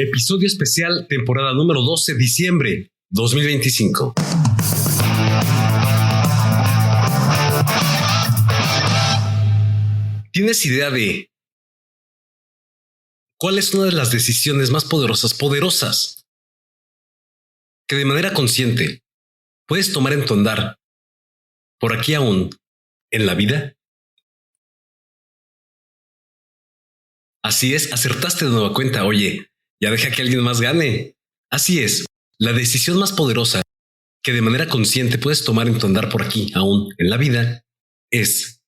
Episodio especial, temporada número 12, diciembre 2025. ¿Tienes idea de cuál es una de las decisiones más poderosas, que de manera consciente puedes tomar en tu andar por aquí aún en la vida? Así es, acertaste de nueva cuenta. Oye, ya deja que alguien más gane. Así es, la decisión más poderosa que de manera consciente puedes tomar en tu andar por aquí aún en la vida es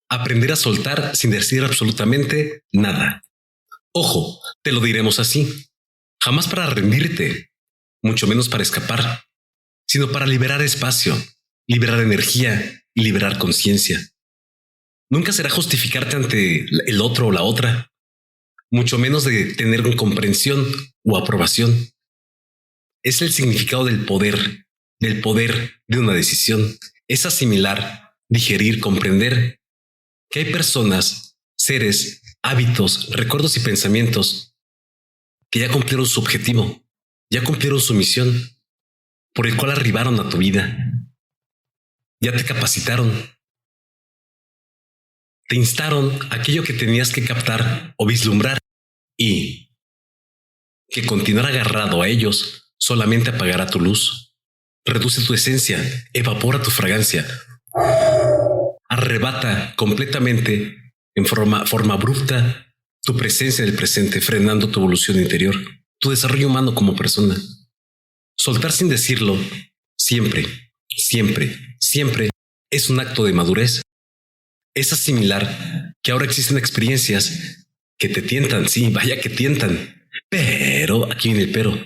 aprender a soltar sin decir absolutamente nada. Ojo, te lo diremos así. Jamás para rendirte, mucho menos para escapar, sino para liberar espacio, liberar energía y liberar conciencia. Nunca será justificarte ante el otro o la otra, mucho menos de tener comprensión o aprobación. Es el significado del poder de una decisión. Es asimilar, digerir, comprender que hay personas, seres, hábitos, recuerdos y pensamientos que ya cumplieron su objetivo, ya cumplieron su misión, por el cual arribaron a tu vida. Ya te capacitaron, te instaron aquello que tenías que captar o vislumbrar, y que continuar agarrado a ellos solamente apagará tu luz, reduce tu esencia, evapora tu fragancia, arrebata completamente en forma abrupta tu presencia del presente, frenando tu evolución interior, tu desarrollo humano como persona. Soltar sin decirlo siempre es un acto de madurez. Es asimilar que ahora existen experiencias que te tientan, sí, vaya que tientan, pero aquí viene el pero,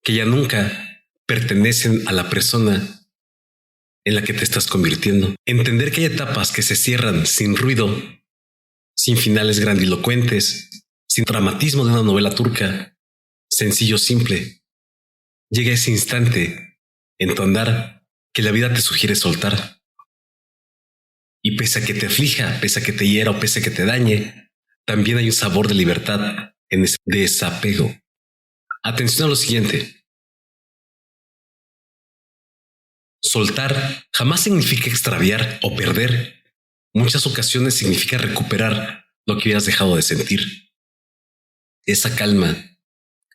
que ya nunca pertenecen a la persona en la que te estás convirtiendo. Entender que hay etapas que se cierran sin ruido, sin finales grandilocuentes, sin dramatismo de una novela turca, sencillo, simple. Llega ese instante en tu andar que la vida te sugiere soltar. Y pese a que te aflija, pese a que te hiera o pese a que te dañe, también hay un sabor de libertad en ese desapego. Atención a lo siguiente. Soltar jamás significa extraviar o perder. Muchas ocasiones significa recuperar lo que hubieras dejado de sentir. Esa calma,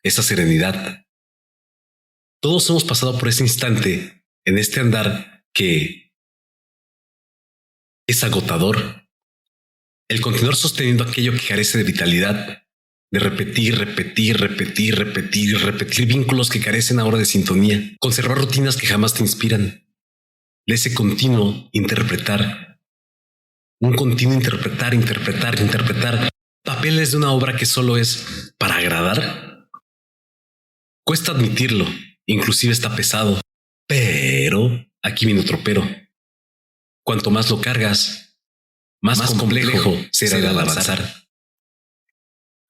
esa serenidad. Todos hemos pasado por ese instante en este andar que es agotador. El continuar sosteniendo aquello que carece de vitalidad, de repetir vínculos que carecen ahora de sintonía, conservar rutinas que jamás te inspiran, de ese continuo interpretar, interpretar papeles de una obra que solo es para agradar. Cuesta admitirlo, inclusive está pesado, pero aquí viene otro pero. Cuanto más lo cargas, más complejo será el avanzar.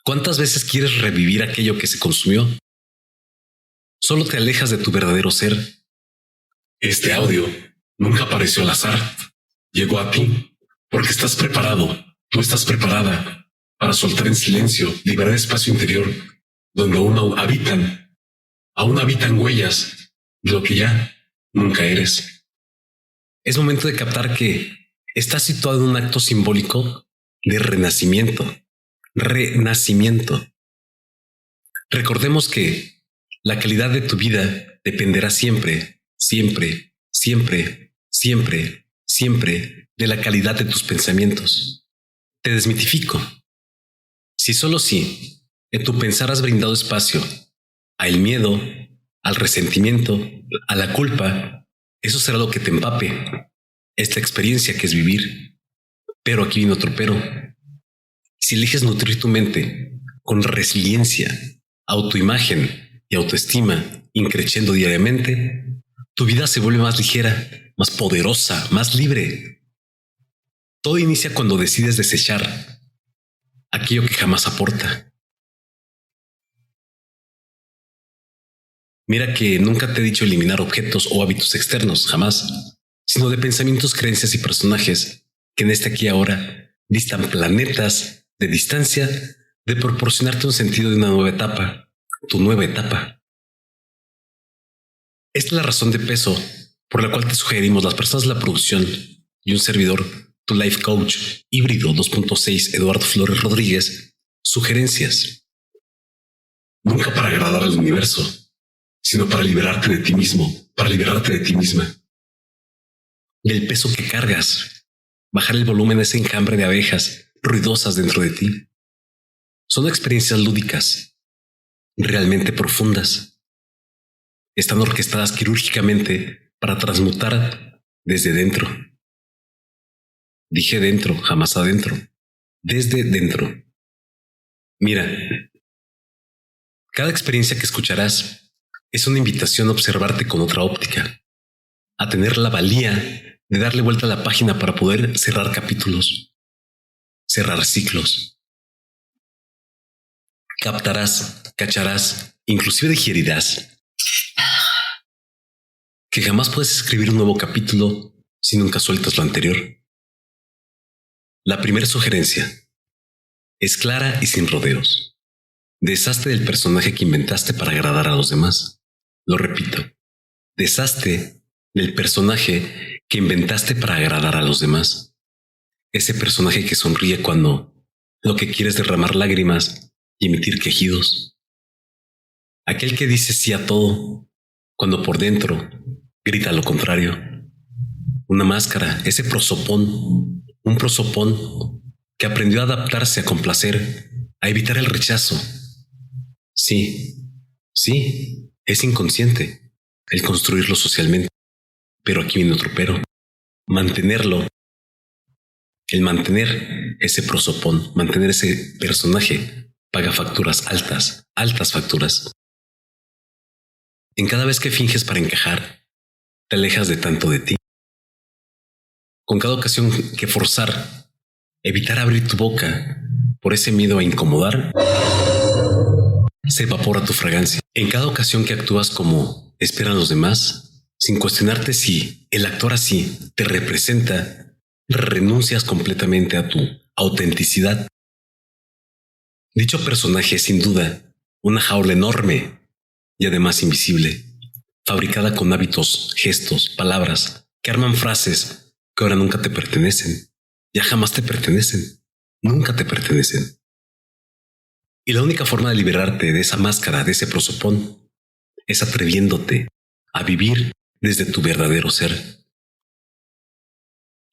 ¿Cuántas veces quieres revivir aquello que se consumió? Solo te alejas de tu verdadero ser. Este audio nunca apareció al azar. Llegó a ti porque estás preparado, tú estás preparada para soltar en silencio, liberar espacio interior, donde aún habitan huellas de lo que ya nunca eres. Es momento de captar que estás situado en un acto simbólico de renacimiento. Recordemos que la calidad de tu vida dependerá siempre de la calidad de tus pensamientos. Te desmitifico. Si solo si en tu pensar has brindado espacio al miedo, al resentimiento, a la culpa, eso será lo que te empape esta experiencia que es vivir. Pero aquí viene otro pero. Si eliges nutrir tu mente con resiliencia, autoimagen y autoestima, increciendo diariamente, tu vida se vuelve más ligera, más poderosa, más libre. Todo inicia cuando decides desechar aquello que jamás aporta. Mira que nunca te he dicho eliminar objetos o hábitos externos, jamás, sino de pensamientos, creencias y personajes que en este aquí y ahora distan planetas de distancia de proporcionarte un sentido de una nueva etapa, tu nueva etapa. Esta es la razón de peso por la cual te sugerimos las personas de la producción y un servidor, tu life coach híbrido 2.6 Eduardo Flores Rodríguez, sugerencias. Nunca para agradar al universo, sino para liberarte de ti mismo, para liberarte de ti misma. Del peso que cargas, bajar el volumen de ese enjambre de abejas ruidosas dentro de ti. Son experiencias lúdicas, realmente profundas. Están orquestadas quirúrgicamente para transmutar desde dentro. Dije dentro, jamás adentro. Desde dentro. Mira, cada experiencia que escucharás es una invitación a observarte con otra óptica, a tener la valía de darle vuelta a la página para poder cerrar capítulos, cerrar ciclos. Captarás, cacharás, inclusive digerirás que jamás puedes escribir un nuevo capítulo si nunca sueltas lo anterior. La primera sugerencia es clara y sin rodeos. Deshazte del personaje que inventaste para agradar a los demás. Lo repito, deshazte del personaje que inventaste para agradar a los demás. Ese personaje que sonríe cuando lo que quiere es derramar lágrimas y emitir quejidos. Aquel que dice sí a todo cuando por dentro grita lo contrario. Una máscara, ese prosopón, un prosopón que aprendió a adaptarse, a complacer, a evitar el rechazo. Sí, es inconsciente el construirlo socialmente, pero aquí viene otro pero. Mantenerlo, el mantener ese prosopón, mantener ese personaje, paga facturas altas, altas facturas. En cada vez que finges para encajar, te alejas de tanto de ti. Con cada ocasión que forzar, evitar abrir tu boca por ese miedo a incomodar, se evapora tu fragancia. En cada ocasión que actúas como esperan los demás, sin cuestionarte si el actuar así te representa, renuncias completamente a tu autenticidad. Dicho personaje es sin duda una jaula enorme y además invisible, fabricada con hábitos, gestos, palabras que arman frases que ahora nunca te pertenecen, ya jamás te pertenecen, nunca te pertenecen. Y la única forma de liberarte de esa máscara, de ese prosopón, es atreviéndote a vivir desde tu verdadero ser.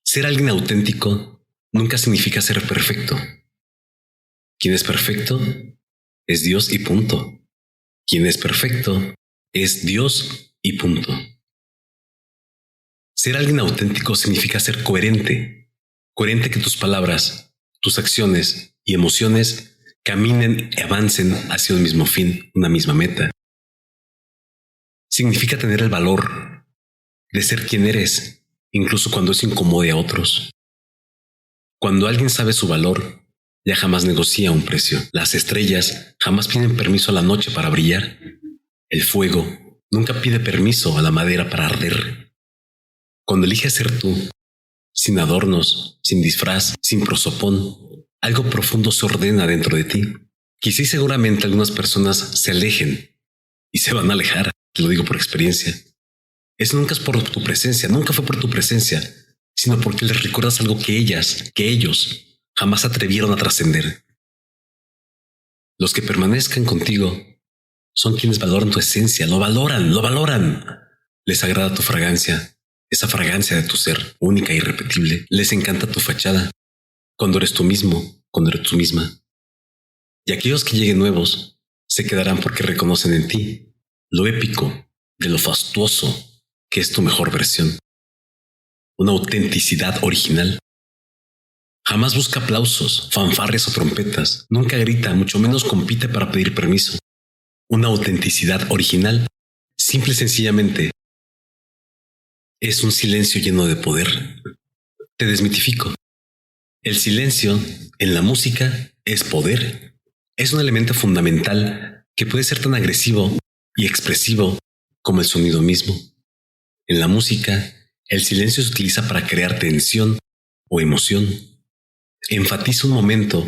Ser alguien auténtico nunca significa ser perfecto. Quien es perfecto es Dios y punto. Quien es perfecto es Dios y punto. Ser alguien auténtico significa ser coherente. Coherente que tus palabras, tus acciones y emociones caminen y avancen hacia un mismo fin, una misma meta. Significa tener el valor de ser quien eres, incluso cuando eso incomode a otros. Cuando alguien sabe su valor, ya jamás negocia un precio. Las estrellas jamás piden permiso a la noche para brillar. El fuego nunca pide permiso a la madera para arder. Cuando eliges ser tú, sin adornos, sin disfraz, sin prosopón, algo profundo se ordena dentro de ti. Quizá y seguramente algunas personas se alejen y se van a alejar, te lo digo por experiencia. Eso nunca es por tu presencia, nunca fue por tu presencia, sino porque les recuerdas algo que ellos jamás atrevieron a trascender. Los que permanezcan contigo son quienes valoran tu esencia, lo valoran. Les agrada tu fragancia, esa fragancia de tu ser, única e irrepetible. Les encanta tu fachada, cuando eres tú mismo, cuando eres tú misma. Y aquellos que lleguen nuevos se quedarán porque reconocen en ti lo épico de lo fastuoso que es tu mejor versión. Una autenticidad original. Jamás busca aplausos, fanfarres o trompetas. Nunca grita, mucho menos compite para pedir permiso. Una autenticidad original, simple y sencillamente, es un silencio lleno de poder. Te desmitifico. El silencio en la música es poder. Es un elemento fundamental que puede ser tan agresivo y expresivo como el sonido mismo. En la música, el silencio se utiliza para crear tensión o emoción. Enfatiza un momento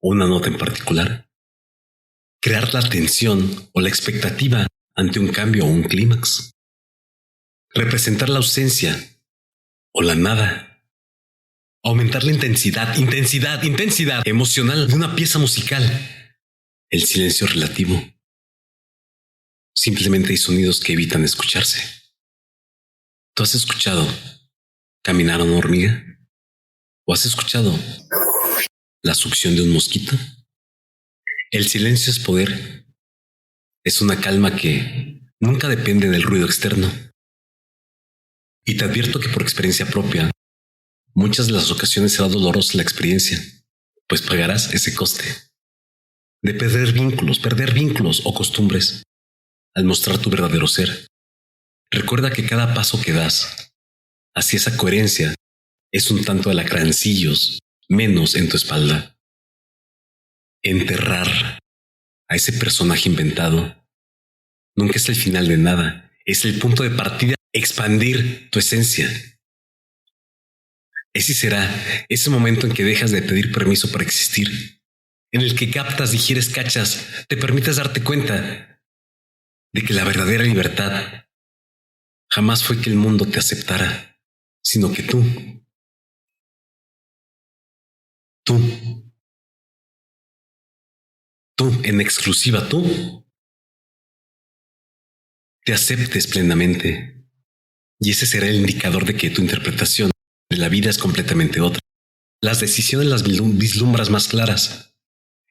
o una nota en particular. Crear la tensión o la expectativa ante un cambio o un clímax. Representar la ausencia o la nada. Aumentar la intensidad emocional de una pieza musical. El silencio relativo. Simplemente hay sonidos que evitan escucharse. ¿Tú has escuchado caminar a una hormiga? ¿O has escuchado la succión de un mosquito? El silencio es poder. Es una calma que nunca depende del ruido externo. Y te advierto que por experiencia propia, muchas de las ocasiones será dolorosa la experiencia, pues pagarás ese coste de perder vínculos o costumbres al mostrar tu verdadero ser. Recuerda que cada paso que das hacia esa coherencia es un tanto de alacrancillos menos en tu espalda. Enterrar a ese personaje inventado nunca es el final de nada, es el punto de partida, expandir tu esencia. Ese será ese momento en que dejas de pedir permiso para existir, en el que captas, digieres, cachas, te permites darte cuenta de que la verdadera libertad jamás fue que el mundo te aceptara, sino que tú en exclusiva, tú te aceptes plenamente. Y ese será el indicador de que tu interpretación de la vida es completamente otra. Las decisiones las vislumbras más claras.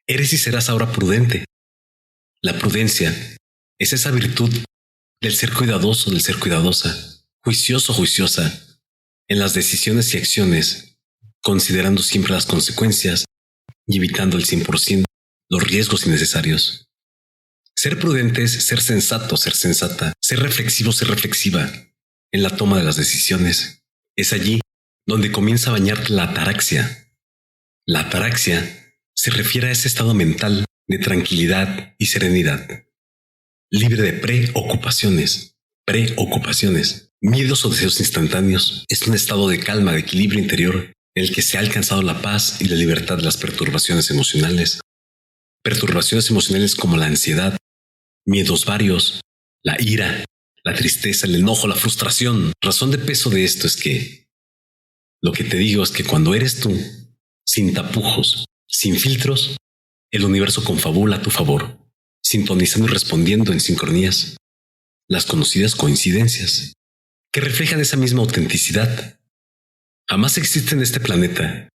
Eres y serás ahora prudente. La prudencia es esa virtud del ser cuidadoso, del ser cuidadosa, juicioso, juiciosa, en las decisiones y acciones, considerando siempre las consecuencias y evitando el 100% los riesgos innecesarios. Ser prudente es ser sensato, ser sensata, ser reflexivo, ser reflexiva en la toma de las decisiones. Es allí donde comienza a bañarte la ataraxia. La ataraxia se refiere a ese estado mental de tranquilidad y serenidad, libre de preocupaciones, miedos o deseos instantáneos. Es un estado de calma, de equilibrio interior, en el que se ha alcanzado la paz y la libertad de las perturbaciones emocionales. Perturbaciones emocionales como la ansiedad, miedos varios, la ira, la tristeza, el enojo, la frustración. Razón de peso de esto es que lo que te digo es que cuando eres tú, sin tapujos, sin filtros, el universo confabula a tu favor, sintonizando y respondiendo en sincronías, las conocidas coincidencias, que reflejan esa misma autenticidad. Jamás existe en este planeta,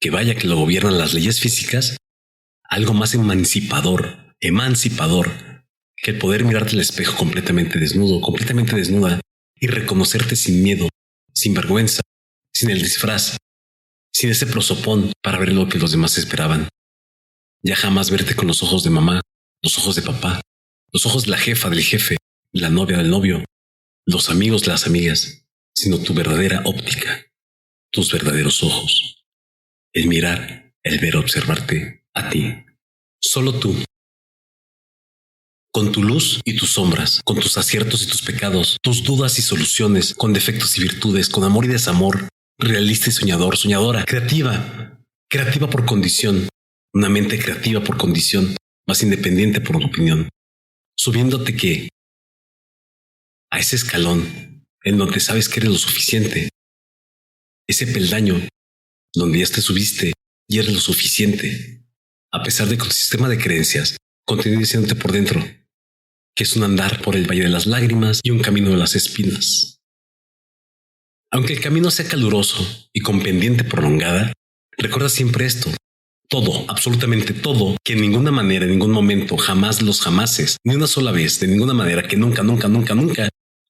que vaya que lo gobiernan las leyes físicas, algo más emancipador, que el poder mirarte al espejo completamente desnudo, completamente desnuda, y reconocerte sin miedo, sin vergüenza, sin el disfraz, sin ese prosopón para ver lo que los demás esperaban. Ya jamás verte con los ojos de mamá, los ojos de papá, los ojos de la jefa, del jefe, de la novia, del novio, los amigos, las amigas, sino tu verdadera óptica, tus verdaderos ojos. El mirar, el ver, observarte a ti. Solo tú. Con tu luz y tus sombras, con tus aciertos y tus pecados, tus dudas y soluciones, con defectos y virtudes, con amor y desamor, realista y soñador, soñadora, creativa por condición, una mente creativa por condición, más independiente por tu opinión, subiéndote que a ese escalón en donde sabes que eres lo suficiente, ese peldaño donde ya te subiste y eres lo suficiente, a pesar de que tu sistema de creencias continúe diciéndote por dentro que es un andar por el valle de las lágrimas y un camino de las espinas. Aunque el camino sea caluroso y con pendiente prolongada, recuerda siempre esto: todo, absolutamente todo, que en ninguna manera, en ningún momento, jamás los jamases, ni una sola vez, de ninguna manera, que nunca,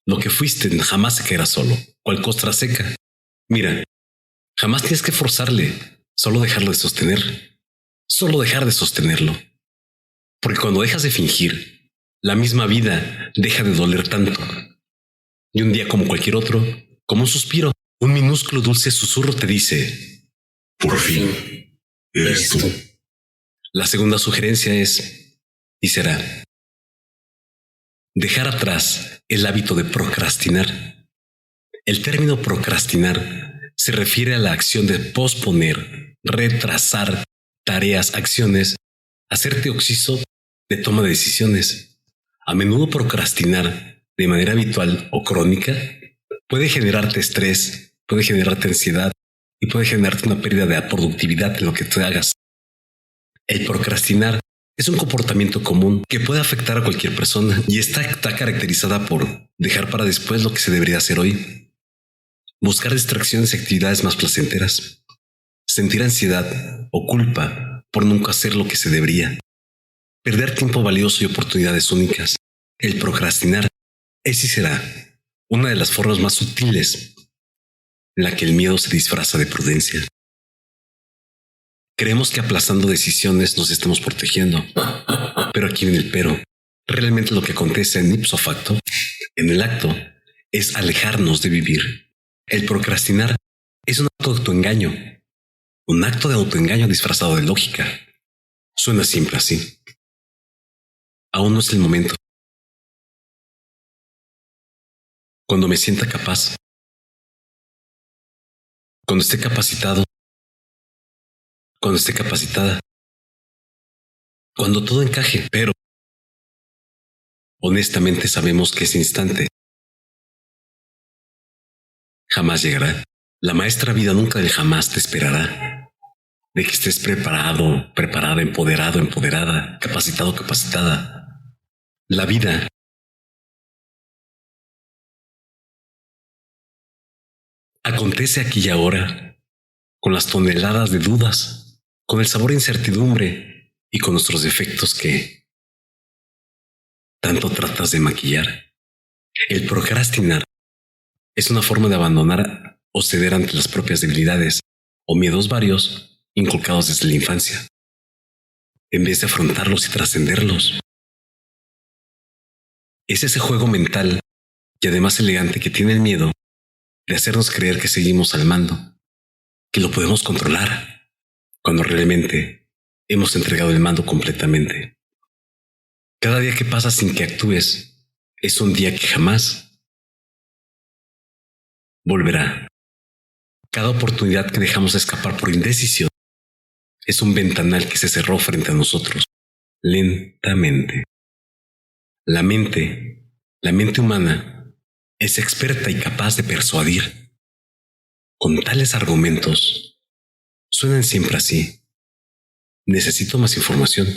lo que fuiste jamás se quedará solo, cual costra seca. Mira, jamás tienes que forzarle, solo dejarlo de sostener, solo dejar de sostenerlo. Porque cuando dejas de fingir, la misma vida deja de doler tanto. Y un día como cualquier otro, como un suspiro, un minúsculo dulce susurro te dice: por fin, eres tú. La segunda sugerencia es, y será, dejar atrás el hábito de procrastinar. El término procrastinar se refiere a la acción de posponer retrasar tareas, acciones, hacerte occiso de toma de decisiones. A menudo procrastinar de manera habitual o crónica puede generarte estrés, puede generarte ansiedad y puede generarte una pérdida de productividad en lo que tú hagas. El procrastinar es un comportamiento común que puede afectar a cualquier persona y está caracterizada por dejar para después lo que se debería hacer hoy, buscar distracciones y actividades más placenteras, sentir ansiedad o culpa por nunca hacer lo que se debería, perder tiempo valioso y oportunidades únicas. El procrastinar es y será una de las formas más sutiles en la que el miedo se disfraza de prudencia. Creemos que aplazando decisiones nos estamos protegiendo, pero aquí viene el pero. Realmente lo que acontece en ipso facto, en el acto, es alejarnos de vivir. El procrastinar es un acto de autoengaño, un acto de autoengaño disfrazado de lógica. Suena siempre así. Aún no es el momento. Cuando me sienta capaz, cuando esté capacitado, cuando esté capacitada, cuando todo encaje, pero honestamente sabemos que ese instante jamás llegará. La maestra vida nunca del jamás te esperará. De que estés preparado, preparada, empoderado, empoderada, capacitado, capacitada. La vida acontece aquí y ahora, con las toneladas de dudas, con el sabor de incertidumbre y con nuestros defectos que tanto tratas de maquillar. El procrastinar es una forma de abandonar o ceder ante las propias debilidades o miedos varios inculcados desde la infancia, en vez de afrontarlos y trascenderlos. Es ese juego mental y además elegante que tiene el miedo de hacernos creer que seguimos al mando, que lo podemos controlar, cuando realmente hemos entregado el mando completamente. Cada día que pasa sin que actúes es un día que jamás volverá. Cada oportunidad que dejamos escapar por indecisión es un ventanal que se cerró frente a nosotros, lentamente. La mente humana, es experta y capaz de persuadir. Con tales argumentos, suenan siempre así. Necesito más información.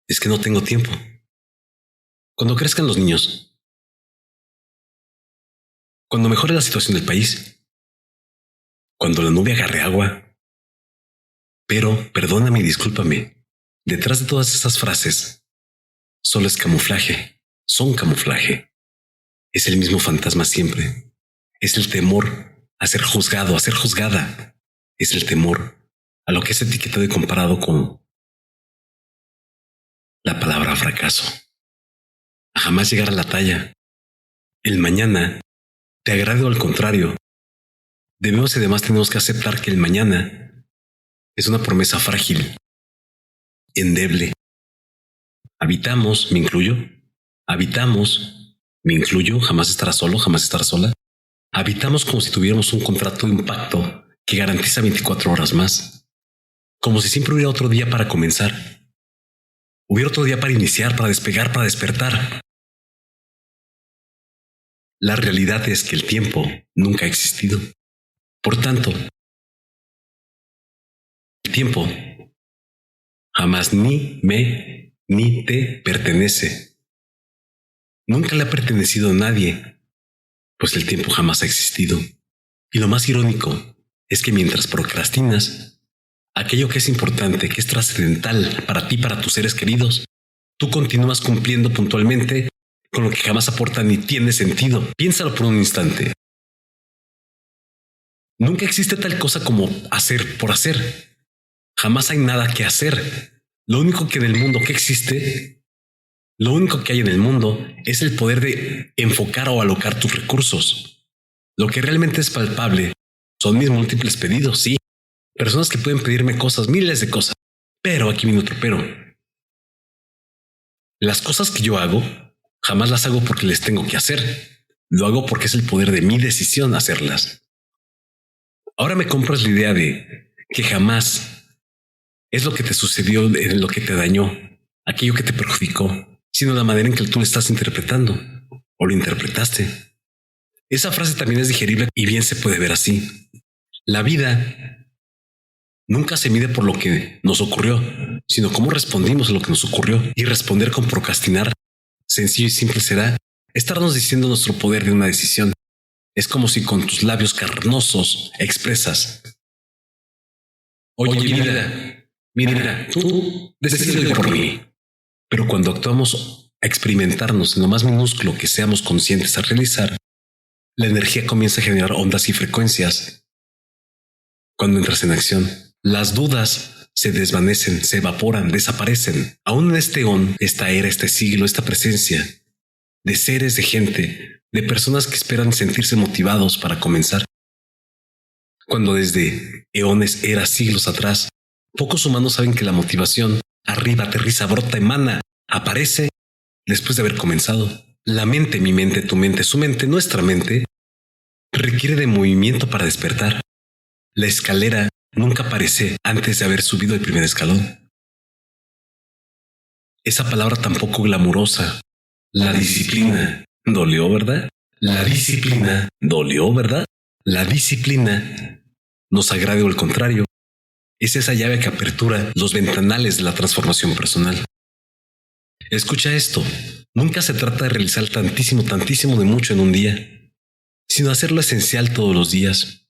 Es que no tengo tiempo. Cuando crezcan los niños, cuando mejore la situación del país, cuando la nube agarre agua. Pero, perdóname y discúlpame, detrás de todas esas frases, solo es camuflaje, son camuflaje. Es el mismo fantasma siempre. Es el temor a ser juzgado, a ser juzgada. Es el temor a lo que es etiquetado y comparado con la palabra fracaso. A jamás llegar a la talla. El mañana te agrade o al contrario. Debemos y además tenemos que aceptar que el mañana es una promesa frágil, endeble. Habitamos, me incluyo, jamás estará solo, jamás estará sola. Habitamos como si tuviéramos un contrato de un pacto que garantiza 24 horas más. Como si siempre hubiera otro día para comenzar. Hubiera otro día para iniciar, para despegar, para despertar. La realidad es que el tiempo nunca ha existido. Por tanto, el tiempo jamás ni me ni te pertenece. Nunca le ha pertenecido a nadie, pues el tiempo jamás ha existido. Y lo más irónico es que mientras procrastinas, aquello que es importante, que es trascendental para ti, para tus seres queridos, tú continúas cumpliendo puntualmente con lo que jamás aporta ni tiene sentido. Piénsalo por un instante. Nunca existe tal cosa como hacer por hacer. Jamás hay nada que hacer. Lo único que en el mundo que existe, lo único que hay en el mundo es el poder de enfocar o alocar tus recursos. Lo que realmente es palpable son mis múltiples pedidos, sí. Personas que pueden pedirme cosas, miles de cosas. Pero aquí viene otro pero. Las cosas que yo hago, jamás las hago porque les tengo que hacer. Lo hago porque es el poder de mi decisión hacerlas. Ahora me compras la idea de que jamás es lo que te sucedió, en lo que te dañó, aquello que te perjudicó, sino la manera en que tú lo estás interpretando o lo interpretaste. Esa frase también es digerible y bien se puede ver así. La vida nunca se mide por lo que nos ocurrió, sino cómo respondimos a lo que nos ocurrió. Y responder con procrastinar, sencillo y simple, será estarnos diciendo nuestro poder de una decisión. Es como si con tus labios carnosos expresas: oye, mira, tú decides por mí. Pero cuando actuamos a experimentarnos en lo más minúsculo que seamos conscientes a realizar, la energía comienza a generar ondas y frecuencias. Cuando entras en acción, las dudas se desvanecen, se evaporan, desaparecen. Aún en este esta era, este siglo, esta presencia de seres, de gente, de personas que esperan sentirse motivados para comenzar. Cuando desde eones, eras, siglos atrás, pocos humanos saben que la motivación arriba, aterriza, brota, emana, aparece después de haber comenzado. La mente, mi mente, tu mente, su mente, nuestra mente, requiere de movimiento para despertar. La escalera nunca aparece antes de haber subido el primer escalón. Esa palabra tan poco glamurosa, la disciplina, dolió, ¿verdad? La disciplina dolió, ¿verdad? La disciplina nos agrade o al contrario. Es esa llave que apertura los ventanales de la transformación personal. Escucha esto. Nunca se trata de realizar tantísimo de mucho en un día, sino hacer lo esencial todos los días.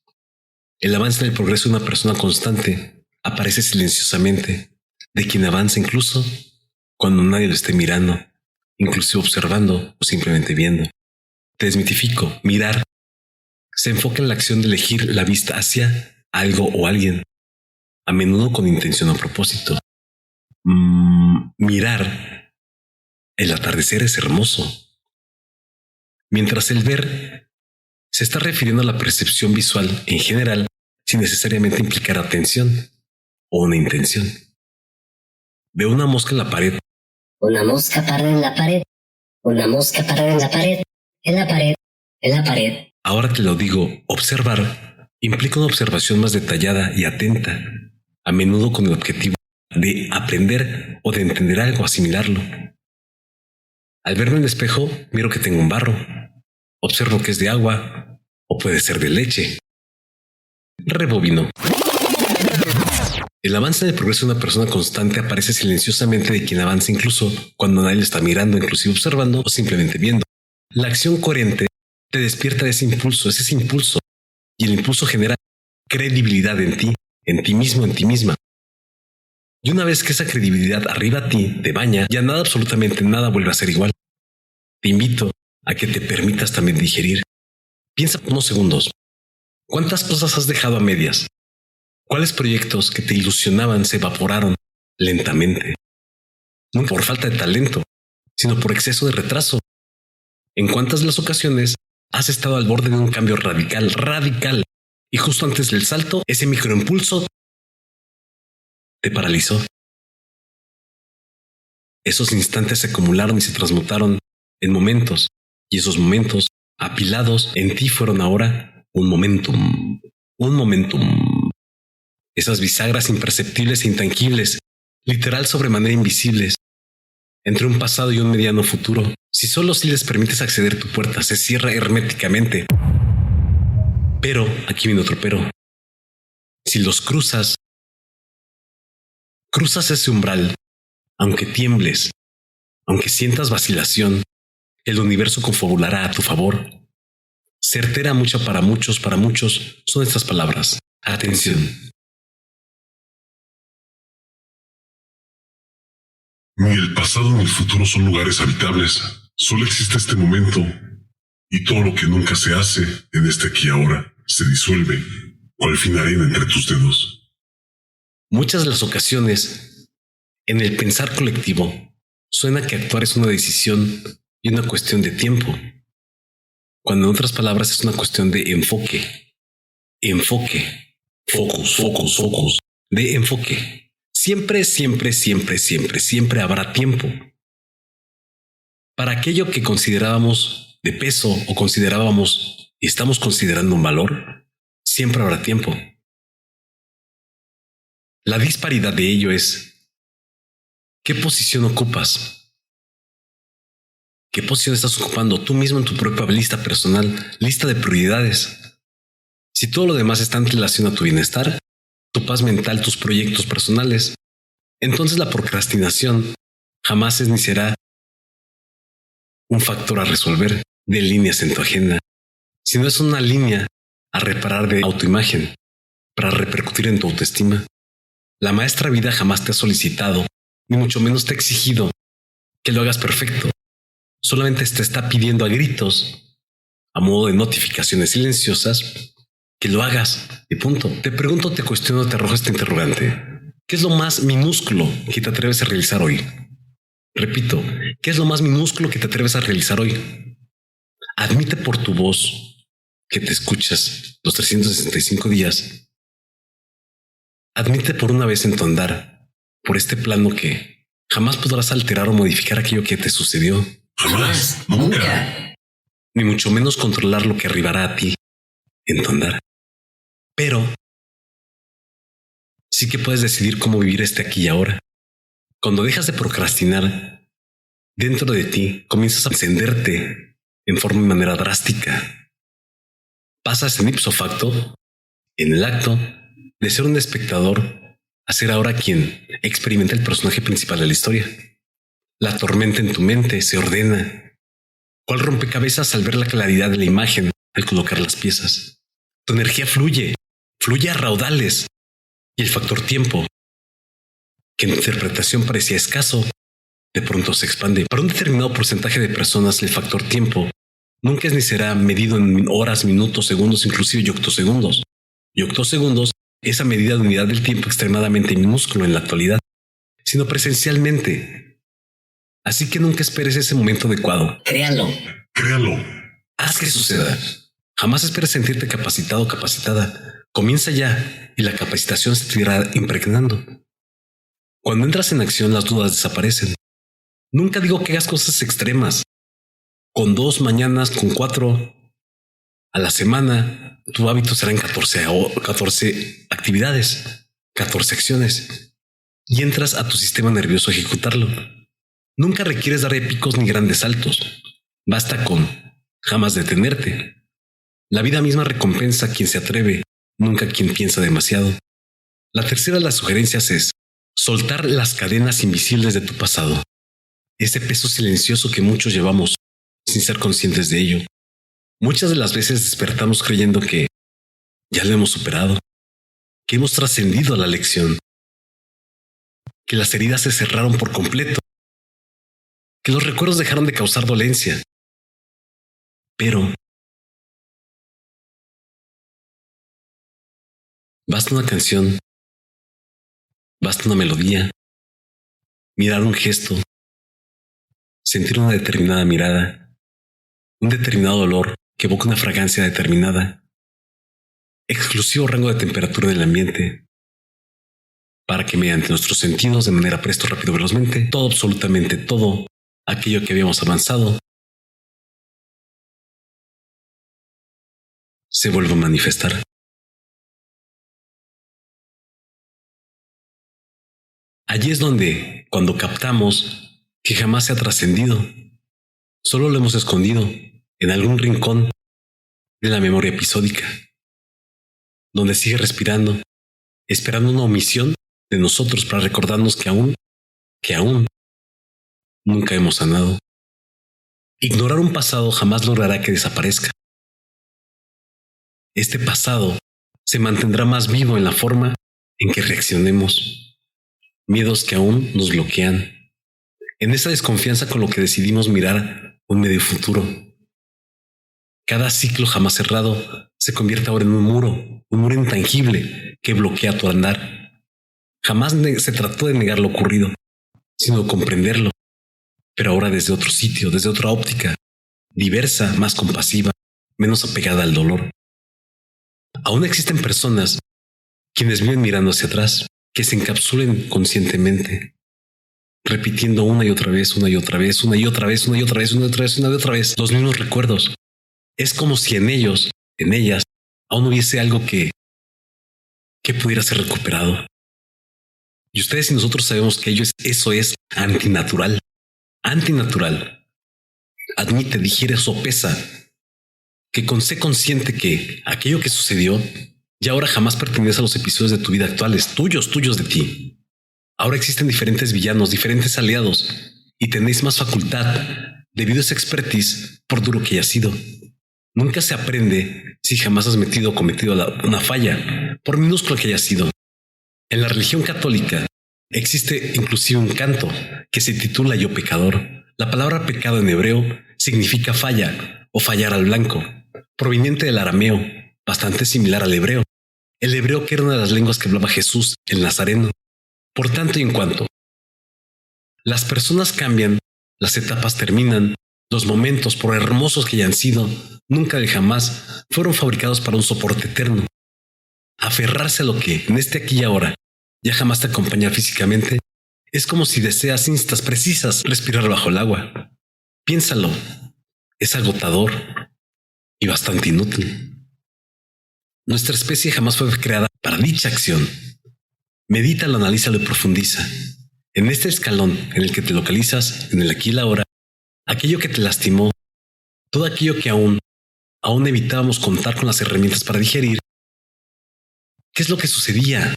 El avance en el progreso de una persona constante aparece silenciosamente, de quien avanza incluso cuando nadie lo esté mirando, inclusive observando o simplemente viendo. Te desmitifico: mirar se enfoca en la acción de elegir la vista hacia algo o alguien, a menudo con intención o propósito. Mirar el atardecer es hermoso, mientras el ver se está refiriendo a la percepción visual en general, sin necesariamente implicar atención o una intención. Veo una mosca en la pared. Una mosca parada en la pared. Una mosca parada en la pared. En la pared. En la pared. Ahora que lo digo, observar implica una observación más detallada y atenta, a menudo con el objetivo de aprender o de entender algo, asimilarlo. Al verme en el espejo, miro que tengo un barro. Observo que es de agua o puede ser de leche. Rebobino. El avance en el progreso de una persona constante aparece silenciosamente de quien avanza incluso cuando nadie le está mirando, inclusive observando o simplemente viendo. La acción coherente te despierta de ese impulso, y el impulso genera credibilidad en ti mismo, en ti misma. Y una vez que esa credibilidad arriba a ti, te baña, ya nada, absolutamente nada vuelve a ser igual. Te invito a que te permitas también digerir. Piensa unos segundos. ¿Cuántas cosas has dejado a medias? ¿Cuáles proyectos que te ilusionaban se evaporaron lentamente? No por falta de talento, sino por exceso de retraso. ¿En cuántas de las ocasiones has estado al borde de un cambio radical, y justo antes del salto, ese microimpulso te paralizó? Esos instantes se acumularon y se transmutaron en momentos, y esos momentos, apilados en ti, fueron ahora un momentum. Esas bisagras imperceptibles e intangibles, literal sobremanera invisibles, entre un pasado y un mediano futuro. Si solo si les permites acceder, tu puerta se cierra herméticamente. Pero, aquí viene otro pero. Si los cruzas ese umbral, aunque tiembles, aunque sientas vacilación, el universo confabulará a tu favor. Certera mucha para muchos son estas palabras. Atención. Ni el pasado ni el futuro son lugares habitables. Solo existe este momento. Y todo lo que nunca se hace en este aquí y ahora se disuelve, cual fina arena entre tus dedos. Muchas de las ocasiones, en el pensar colectivo, suena que actuar es una decisión y una cuestión de tiempo, cuando en otras palabras es una cuestión de enfoque. Focus. De enfoque. Siempre habrá tiempo. Para aquello que considerábamos de peso o considerábamos y estamos considerando un valor, siempre habrá tiempo. La disparidad de ello es: ¿qué posición ocupas? ¿Qué posición estás ocupando tú mismo en tu propia lista personal, lista de prioridades? Si todo lo demás está en relación a tu bienestar, tu paz mental, tus proyectos personales, entonces la procrastinación jamás es ni será un factor a resolver de líneas en tu agenda, sino es una línea a reparar de autoimagen para repercutir en tu autoestima. La maestra vida jamás te ha solicitado, ni mucho menos te ha exigido que lo hagas perfecto. Solamente te está pidiendo a gritos, a modo de notificaciones silenciosas, que lo hagas. Y punto. Te pregunto, te cuestiono, te arrojo este interrogante. ¿Qué es lo más minúsculo que te atreves a realizar hoy? Repito, ¿qué es lo más minúsculo que te atreves a realizar hoy? Admite por tu voz que te escuchas los 365 días. Admite por una vez en tu andar, por este plano, que jamás podrás alterar o modificar aquello que te sucedió. Jamás, nunca. Ni mucho menos controlar lo que arribará a ti en tu andar. Pero sí que puedes decidir cómo vivir este aquí y ahora. Cuando dejas de procrastinar, dentro de ti comienzas a encenderte en forma y manera drástica. Pasas en ipso facto, en el acto de ser un espectador, a ser ahora quien experimenta el personaje principal de la historia. La tormenta en tu mente se ordena, cual rompecabezas al ver la claridad de la imagen al colocar las piezas. Tu energía fluye a raudales, y el factor tiempo, que en tu interpretación parecía escaso, de pronto se expande. Para un determinado porcentaje de personas, el factor tiempo nunca es ni será medido en horas, minutos, segundos, inclusive y octosegundos. Y octosegundos, esa medida de unidad del tiempo extremadamente minúsculo en la actualidad, sino presencialmente. Así que nunca esperes ese momento adecuado. Créalo. Haz que suceda. Jamás esperes sentirte capacitado o capacitada. Comienza ya y la capacitación se te irá impregnando. Cuando entras en acción, las dudas desaparecen. Nunca digo que hagas cosas extremas. Con 2 mañanas, con 4 a la semana, tu hábito será en 14 actividades, 14 acciones, y entras a tu sistema nervioso a ejecutarlo. Nunca requieres dar picos ni grandes saltos. Basta con jamás detenerte. La vida misma recompensa a quien se atreve, nunca a quien piensa demasiado. La tercera de las sugerencias es soltar las cadenas invisibles de tu pasado. Ese peso silencioso que muchos llevamos sin ser conscientes de ello. Muchas de las veces despertamos creyendo que ya lo hemos superado, que hemos trascendido la lección, que las heridas se cerraron por completo, que los recuerdos dejaron de causar dolencia. Pero basta una canción, basta una melodía, mirar un gesto, sentir una determinada mirada, un determinado olor que evoca una fragancia determinada, exclusivo rango de temperatura del ambiente, para que mediante nuestros sentidos, de manera presto, rápido, velozmente, todo, absolutamente todo aquello que habíamos avanzado se vuelva a manifestar. Allí es donde, cuando captamos que jamás se ha trascendido, solo lo hemos escondido en algún rincón de la memoria episódica, donde sigue respirando, esperando una omisión de nosotros para recordarnos que aún nunca hemos sanado. Ignorar un pasado jamás logrará que desaparezca. Este pasado se mantendrá más vivo en la forma en que reaccionemos. Miedos que aún nos bloquean. En esa desconfianza con lo que decidimos mirar un medio futuro. Cada ciclo jamás cerrado se convierte ahora en un muro intangible que bloquea tu andar. Jamás se trató de negar lo ocurrido, sino de comprenderlo, pero ahora desde otro sitio, desde otra óptica, diversa, más compasiva, menos apegada al dolor. Aún existen personas quienes viven mirando hacia atrás, que se encapsulen conscientemente, repitiendo una y otra vez los mismos recuerdos. Es como si en ellos, en ellas, aún hubiese algo que pudiera ser recuperado. Y ustedes y nosotros sabemos que eso es antinatural. Antinatural. Admite, digiere, sopesa que sé consciente que aquello que sucedió ya ahora jamás pertenece a los episodios de tu vida actuales, tuyos de ti. Ahora existen diferentes villanos, diferentes aliados, y tenéis más facultad debido a esa expertise, por duro que haya sido. Nunca se aprende si jamás has metido o cometido una falla, por minúscula que haya sido. En la religión católica existe inclusive un canto que se titula Yo pecador. La palabra pecado en hebreo significa falla o fallar al blanco, proveniente del arameo, bastante similar al hebreo. El hebreo que era una de las lenguas que hablaba Jesús, el Nazareno. Por tanto y en cuanto las personas cambian, las etapas terminan, los momentos, por hermosos que hayan sido, nunca de jamás fueron fabricados para un soporte eterno. Aferrarse a lo que en este aquí y ahora ya jamás te acompaña físicamente es como si deseas instas precisas respirar bajo el agua. Piénsalo, es agotador y bastante inútil. Nuestra especie jamás fue creada para dicha acción. Medítalo, analízalo y profundiza. En este escalón en el que te localizas, en el aquí y el ahora, aquello que te lastimó, todo aquello que aún evitábamos contar con las herramientas para digerir. ¿Qué es lo que sucedía?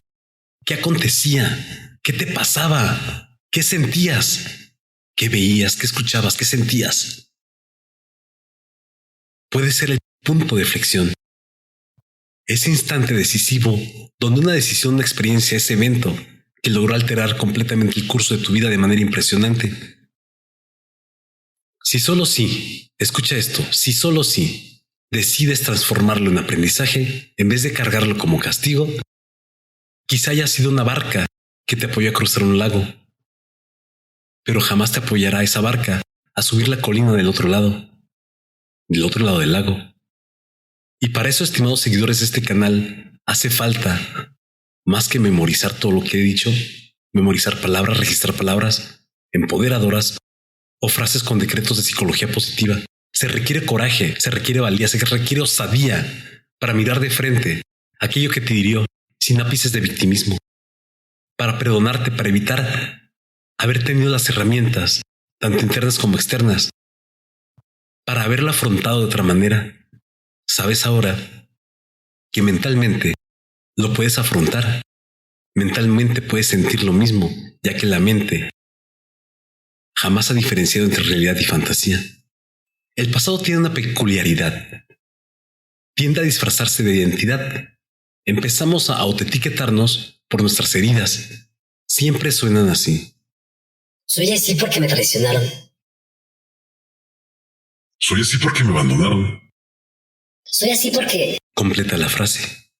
¿Qué acontecía? ¿Qué te pasaba? ¿Qué sentías? ¿Qué veías? ¿Qué escuchabas? ¿Qué sentías? Puede ser el punto de flexión. Ese instante decisivo donde una decisión, una experiencia, ese evento que logró alterar completamente el curso de tu vida de manera impresionante. Si solo sí, escucha esto, si solo sí decides transformarlo en aprendizaje en vez de cargarlo como castigo, quizá haya sido una barca que te apoyó a cruzar un lago, pero jamás te apoyará esa barca a subir la colina del otro lado del lago. Y para eso, estimados seguidores de este canal, hace falta más que memorizar todo lo que he dicho, memorizar palabras, registrar palabras empoderadoras o frases con decretos de psicología positiva. Se requiere coraje, se requiere valía, se requiere osadía para mirar de frente aquello que te hirió sin ápices de victimismo, para perdonarte, para evitar haber tenido las herramientas, tanto internas como externas, para haberlo afrontado de otra manera. Sabes ahora que mentalmente lo puedes afrontar, mentalmente puedes sentir lo mismo, ya que la mente jamás ha diferenciado entre realidad y fantasía. El pasado tiene una peculiaridad. Tiende a disfrazarse de identidad. Empezamos a autoetiquetarnos por nuestras heridas. Siempre suenan así. Soy así porque me traicionaron. Soy así porque me abandonaron. Soy así porque... Completa la frase.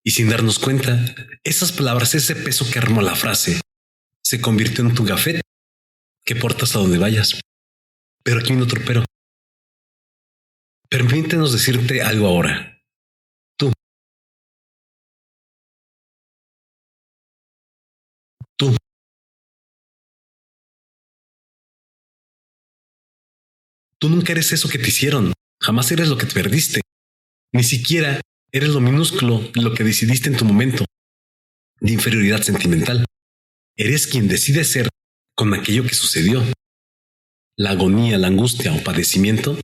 Y sin darnos cuenta, esas palabras, ese peso que armó la frase, se convirtió en tu gafet que portas a donde vayas. Pero aquí viene otro pero. Permítenos decirte algo ahora. Tú nunca eres eso que te hicieron. Jamás eres lo que te perdiste. Ni siquiera eres lo minúsculo de lo que decidiste en tu momento de inferioridad sentimental. Eres quien decide ser con aquello que sucedió. La agonía, la angustia o padecimiento,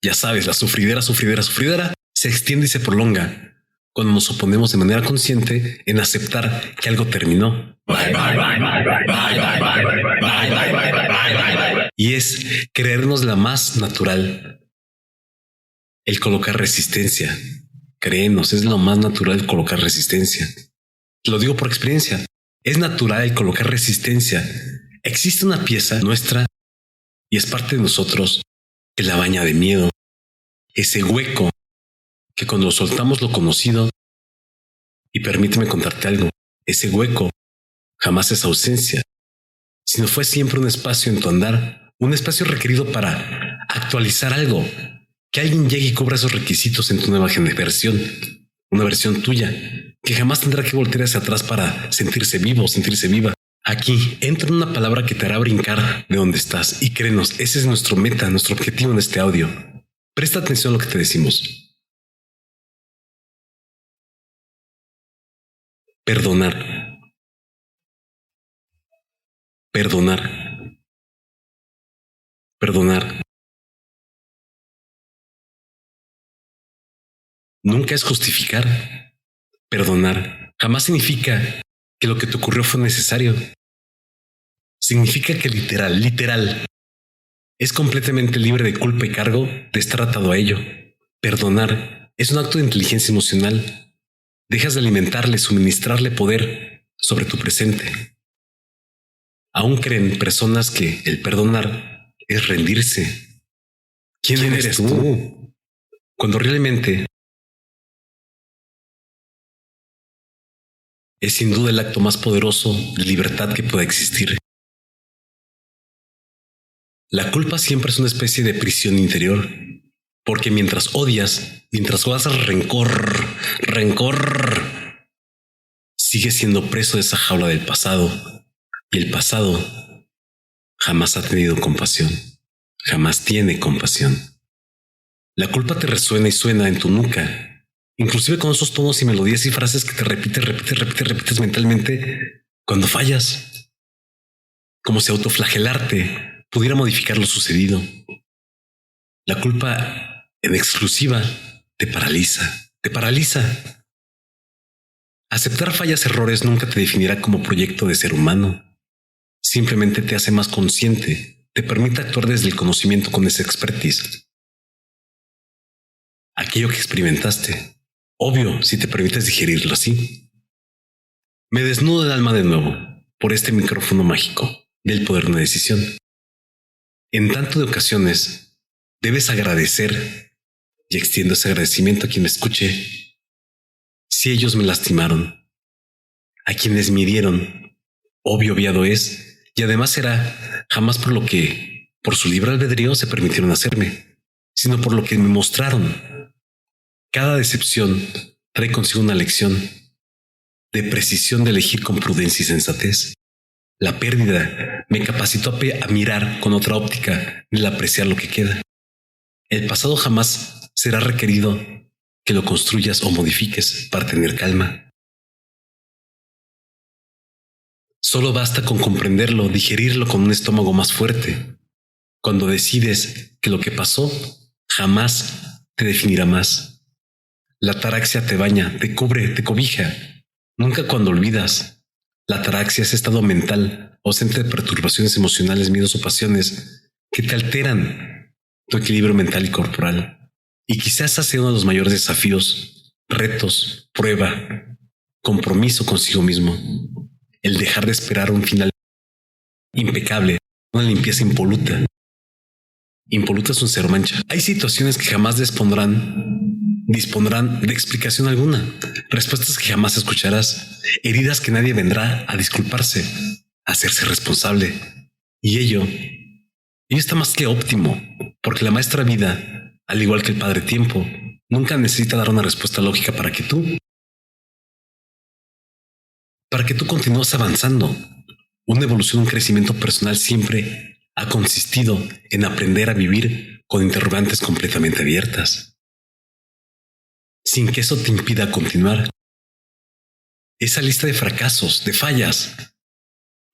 ya sabes, la sufridera se extiende y se prolonga cuando nos oponemos de manera consciente en aceptar que algo terminó. Y es creernos la más natural el colocar resistencia. Créenos, es lo más natural el colocar resistencia. Lo digo por experiencia. Es natural el colocar resistencia. Existe una pieza nuestra y es parte de nosotros que la baña de miedo. Ese hueco que cuando lo soltamos lo conocido, y permíteme contarte algo, ese hueco jamás es ausencia, sino fue siempre un espacio en tu andar, un espacio requerido para actualizar algo, que alguien llegue y cubra esos requisitos en tu nueva versión, una versión tuya, que jamás tendrá que voltear hacia atrás para sentirse vivo o sentirse viva. Aquí entra una palabra que te hará brincar de donde estás y créenos, ese es nuestro meta, nuestro objetivo en este audio. Presta atención a lo que te decimos. Perdonar. Perdonar. Perdonar. Nunca es justificar. Perdonar jamás significa que lo que te ocurrió fue necesario. Significa que literal, es completamente libre de culpa y cargo de estar atado a ello. Perdonar es un acto de inteligencia emocional. Dejas de alimentarle, suministrarle poder sobre tu presente. Aún creen personas que el perdonar es rendirse. ¿Quién eres tú? Cuando realmente es sin duda el acto más poderoso de libertad que pueda existir. La culpa siempre es una especie de prisión interior, porque mientras odias, mientras guardas rencor, sigues siendo preso de esa jaula del pasado, y el pasado jamás ha tenido compasión, jamás tiene compasión. La culpa te resuena y suena en tu nuca, inclusive con esos tonos y melodías y frases que te repites mentalmente cuando fallas, como si autoflagelarte pudiera modificar lo sucedido. La culpa en exclusiva te paraliza. Aceptar fallas, errores nunca te definirá como proyecto de ser humano. Simplemente te hace más consciente, te permite actuar desde el conocimiento con esa expertise. Aquello que experimentaste, obvio si te permites digerirlo así. Me desnudo el alma de nuevo por este micrófono mágico del poder de una decisión. En tanto de ocasiones debes agradecer, y extiendo ese agradecimiento a quien me escuche. Si ellos me lastimaron, a quienes me hirieron, obvio viado es, y además será jamás por lo que, por su libre albedrío, se permitieron hacerme, sino por lo que me mostraron. Cada decepción trae consigo una lección de precisión de elegir con prudencia y sensatez. La pérdida me capacitó a mirar con otra óptica y a apreciar lo que queda. El pasado jamás será requerido que lo construyas o modifiques para tener calma. Solo basta con comprenderlo, digerirlo con un estómago más fuerte. Cuando decides que lo que pasó jamás te definirá más. La ataraxia te baña, te cubre, te cobija. Nunca cuando olvidas. La ataraxia es estado mental, ausente de perturbaciones emocionales, miedos o pasiones que te alteran tu equilibrio mental y corporal. Y quizás ese sea uno de los mayores desafíos, retos, prueba, compromiso consigo mismo. El dejar de esperar un final impecable, una limpieza impoluta. Impoluta es un cero mancha. Hay situaciones que jamás dispondrán de explicación alguna, respuestas que jamás escucharás, heridas que nadie vendrá a disculparse, a hacerse responsable. Y ello está más que óptimo, porque la maestra vida, al igual que el padre tiempo, nunca necesita dar una respuesta lógica para que tú continúes avanzando. Una evolución, un crecimiento personal siempre ha consistido en aprender a vivir con interrogantes completamente abiertas, sin que eso te impida continuar. Esa lista de fracasos, de fallas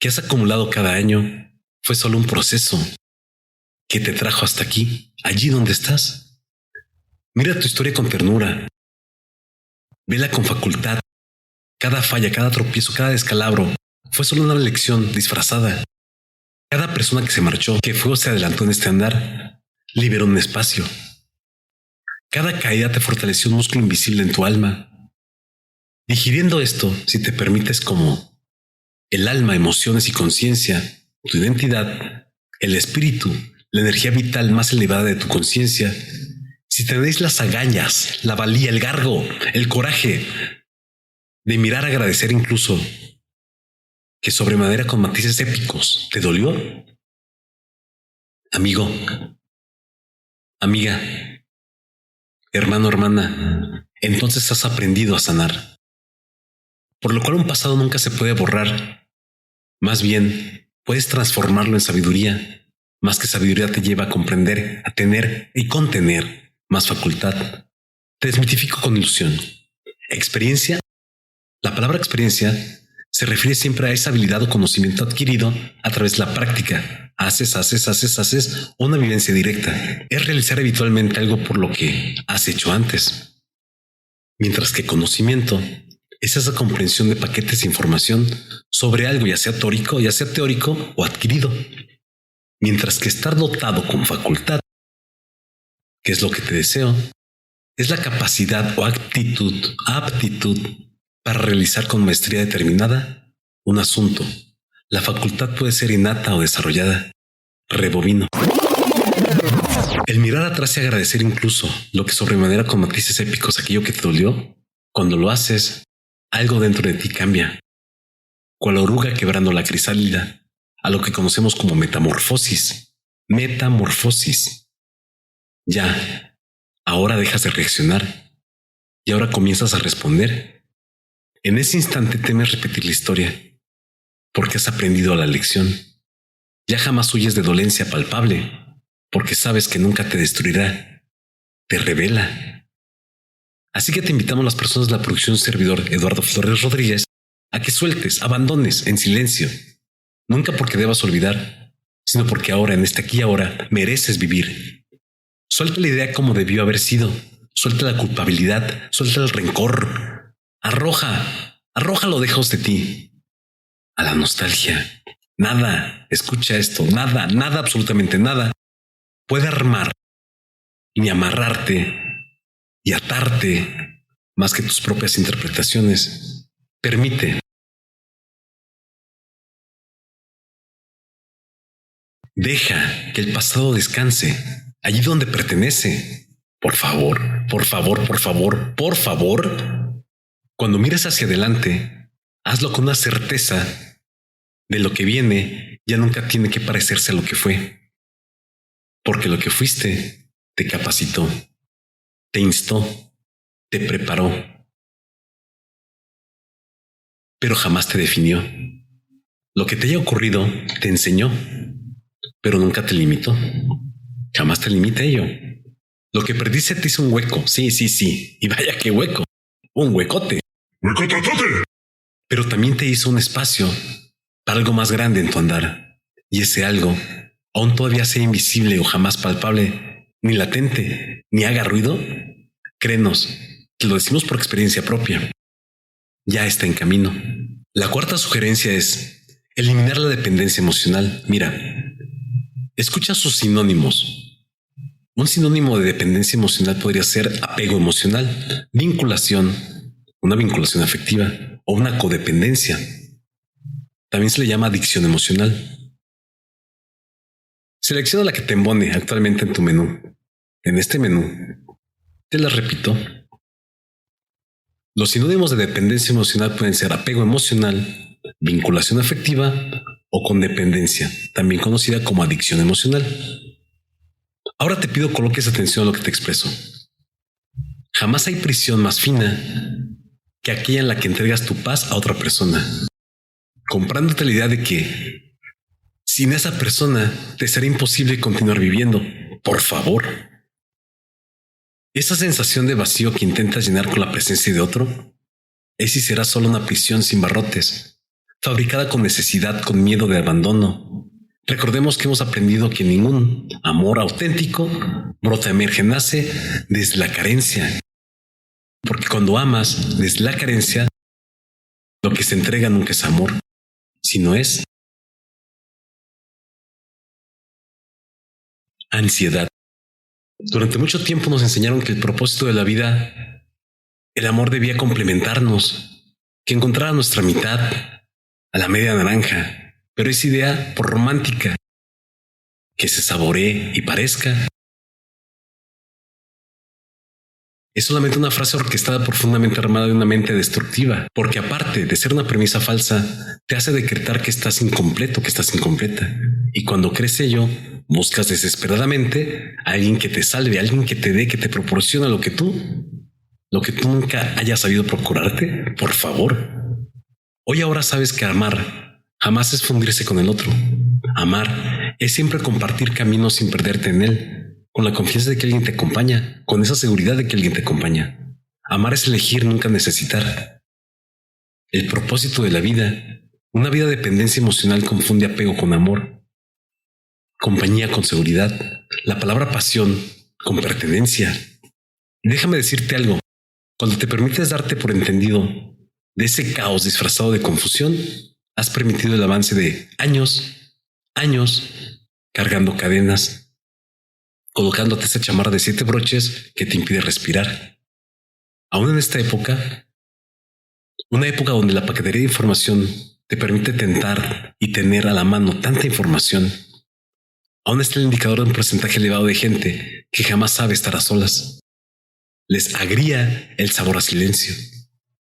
que has acumulado cada año fue solo un proceso que te trajo hasta aquí, allí donde estás. Mira tu historia con ternura. Vela con facultad. Cada falla, cada tropiezo, cada descalabro fue solo una lección disfrazada. Cada persona que se marchó, que fue o se adelantó en este andar, liberó un espacio. Cada caída te fortaleció un músculo invisible en tu alma. Digiriendo esto, si te permites, como el alma, emociones y conciencia, tu identidad, el espíritu, la energía vital más elevada de tu conciencia, si tenéis las agallas, la valía, el gargo, el coraje de mirar, agradecer incluso que sobremanera con matices épicos, ¿te dolió? Amigo, amiga, hermano, hermana, entonces has aprendido a sanar. Por lo cual un pasado nunca se puede borrar. Más bien, puedes transformarlo en sabiduría. Más que sabiduría te lleva a comprender, a tener y contener más facultad. Te desmitifico con ilusión. Experiencia, La palabra experiencia se refiere siempre a esa habilidad o conocimiento adquirido a través de la práctica. Haces o una vivencia directa. Es realizar habitualmente algo por lo que has hecho antes. Mientras que conocimiento es esa comprensión de paquetes de información sobre algo, ya sea teórico o adquirido. Mientras que estar dotado con facultad, que es lo que te deseo, es la capacidad o aptitud para realizar con maestría determinada un asunto. La facultad puede ser innata o desarrollada. Rebobino. El mirar atrás y agradecer incluso lo que sobremanera con matices épicos aquello que te dolió, cuando lo haces, algo dentro de ti cambia. Cual oruga quebrando la crisálida, a lo que conocemos como metamorfosis. Ya, ahora dejas de reaccionar y ahora comienzas a responder. En ese instante temes repetir la historia, porque has aprendido la lección. Ya jamás huyes de dolencia palpable, porque sabes que nunca te destruirá, te revela. Así que te invitamos las personas de la producción servidor Eduardo Flores Rodríguez a que sueltes, abandones en silencio, nunca porque debas olvidar, sino porque ahora, en este aquí y ahora, mereces vivir. Suelta la idea como debió haber sido, suelta la culpabilidad, suelta el rencor, arrójalo lejos de ti, a la nostalgia. Nada, escucha esto, nada, absolutamente nada, puede armar ni amarrarte y atarte más que tus propias interpretaciones. Permite. Deja que el pasado descanse allí donde pertenece. Por favor. Cuando mires hacia adelante, hazlo con una certeza de lo que viene ya nunca tiene que parecerse a lo que fue. Porque lo que fuiste te capacitó, te instó, te preparó, pero jamás te definió. Lo que te haya ocurrido te enseñó, pero nunca te limitó. Jamás te limita ello. Lo que perdiste te hizo un hueco. Sí. Y vaya qué hueco. Un huecote. ¡Huecototote! Pero también te hizo un espacio para algo más grande en tu andar. Y ese algo, aún todavía sea invisible o jamás palpable, ni latente, ni haga ruido, créenos, que lo decimos por experiencia propia. Ya está en camino. La cuarta sugerencia es eliminar la dependencia emocional. Mira, escucha sus sinónimos. Un sinónimo de dependencia emocional podría ser apego emocional, vinculación, una vinculación afectiva o una codependencia. También se le llama adicción emocional. Selecciona la que te embone actualmente en tu menú. En este menú, te la repito. Los sinónimos de dependencia emocional pueden ser apego emocional, vinculación afectiva o codependencia, también conocida como adicción emocional. Ahora te pido coloques atención a lo que te expreso. Jamás hay prisión más fina que aquella en la que entregas tu paz a otra persona, comprándote la idea de que sin esa persona te será imposible continuar viviendo. Por favor. Esa sensación de vacío que intentas llenar con la presencia de otro es y será solo una prisión sin barrotes, fabricada con necesidad, con miedo de abandono. Recordemos que hemos aprendido que ningún amor auténtico brota, emerge, nace desde la carencia. Porque cuando amas desde la carencia, lo que se entrega nunca es amor, sino es ansiedad. Durante mucho tiempo nos enseñaron que el propósito de la vida, el amor debía complementarnos, que encontrara nuestra mitad, a la media naranja. Pero esa idea, por romántica, que se saboree y parezca, es solamente una frase orquestada profundamente armada de una mente destructiva, porque aparte de ser una premisa falsa, te hace decretar que estás incompleto, que estás incompleta. Y cuando crees ello, buscas desesperadamente a alguien que te salve, a alguien que te dé, que te proporciona lo que tú nunca hayas sabido procurarte. Por favor. Hoy ahora sabes que amar jamás es fundirse con el otro. Amar es siempre compartir caminos sin perderte en él, con la confianza de que alguien te acompaña, con esa seguridad de que alguien te acompaña. Amar es elegir, nunca necesitar. el propósito de la vida. Una vida de dependencia emocional confunde apego con amor, compañía con seguridad, la palabra pasión con pertenencia. Y déjame decirte algo, cuando te permites darte por entendido de ese caos disfrazado de confusión, has permitido el avance de años, cargando cadenas, colocándote esa chamarra de 7 broches que te impide respirar. Aún en esta época, una época donde la paquetería de información te permite tentar y tener a la mano tanta información, aún está el indicador de un porcentaje elevado de gente que jamás sabe estar a solas. Les agría el sabor a silencio,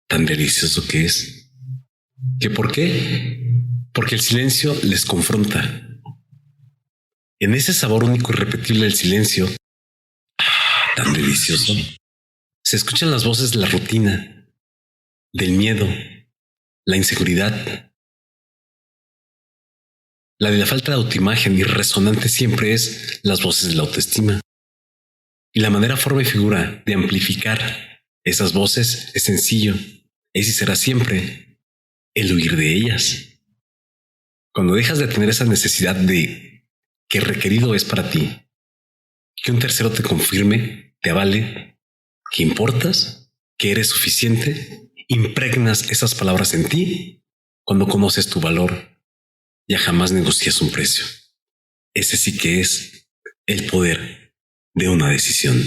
tan delicioso que es. ¿Qué por qué? Porque el silencio les confronta. En ese sabor único y irrepetible del silencio, tan delicioso, se escuchan las voces de la rutina, del miedo, la inseguridad. La de la falta de autoimagen, y resonante siempre es las voces de la autoestima. Y la manera, forma y figura de amplificar esas voces es sencillo, es y será siempre el huir de ellas. Cuando dejas de tener esa necesidad de que requerido es para ti, que un tercero te confirme, te avale, que importas, que eres suficiente, impregnas esas palabras en ti. Cuando conoces tu valor, ya jamás negocias un precio. Ese sí que es el poder de una decisión.